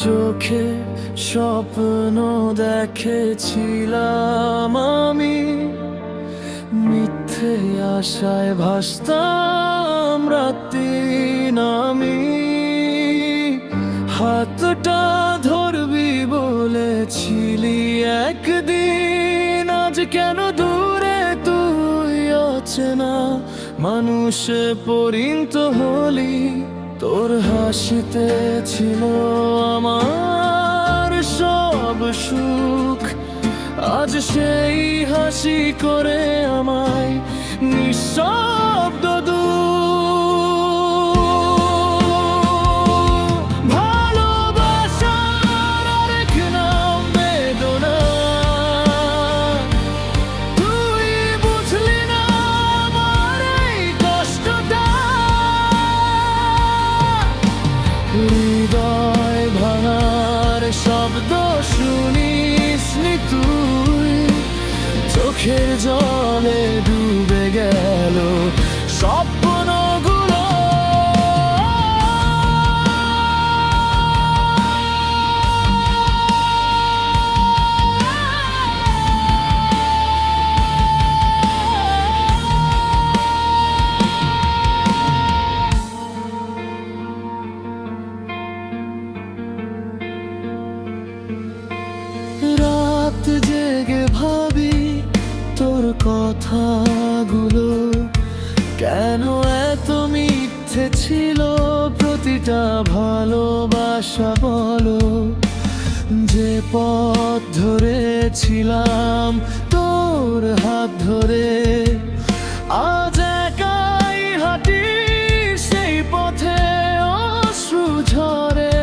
চোখে স্বপ্ন দেখেছিলাম আমি, মিথ্যে আশায় ভাসতাম রাতদিন আমি। হাতটা ধরবি বলেছিলি একদিন, আজ কেন দূরে তুই অচেনা মানুষে পরিণত হলি। তোর হাসিতে ছিল আমার সব সুখ, আজ সেই হাসি করে আমায় নিঃশব্দ ভালোবাসার আরেক নাম বেদনা। তুই বুঝলি না আমার এই কষ্টটা, হৃদয় ভাঙার শব্দ শুনিসনি তুই, চোখের জলে ডুবে গেল স্বপ্নগুলো। রাত জেগে ভাবি তোর কথাগুলো, কেন এত মিথ্যে ছিল প্রতিটা ভালোবাসা বলো। যে পথ ধরেছিলাম তোর হাত ধরে, আজ একাই হাঁটি সেই পথে অশ্রু ঝরে।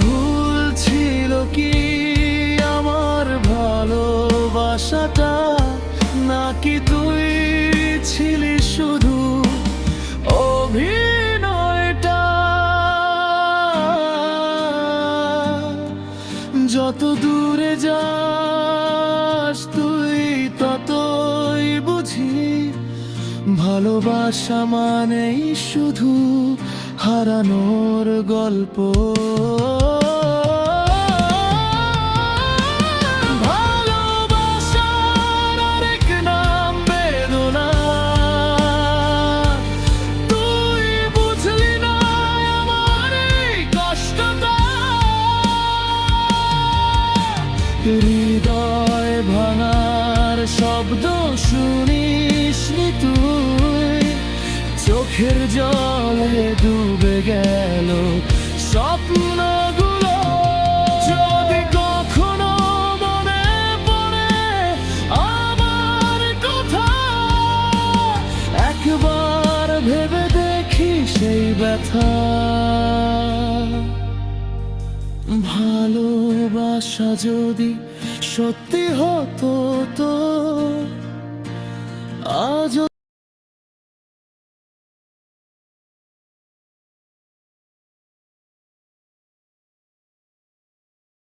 ভুল ছিল কি আমার ভালোবাসাটা, নাকি তুই ছিলি শুধু অভিনয়টা? যত দূরে যাস তুই ততই বুঝি, ভালোবাসা মানেই শুধু হারানোর গল্প। হৃদয় ভাঙার শব্দ শুনিসনি তুই, চোখের জলে ডুবে গেল স্বপ্নগুলো। যদি কখনো মনে পড়ে আমার কথা, একবার ভেবে দেখি সেই ব্যথা। ভালোবাসা যদি সত্যি হতো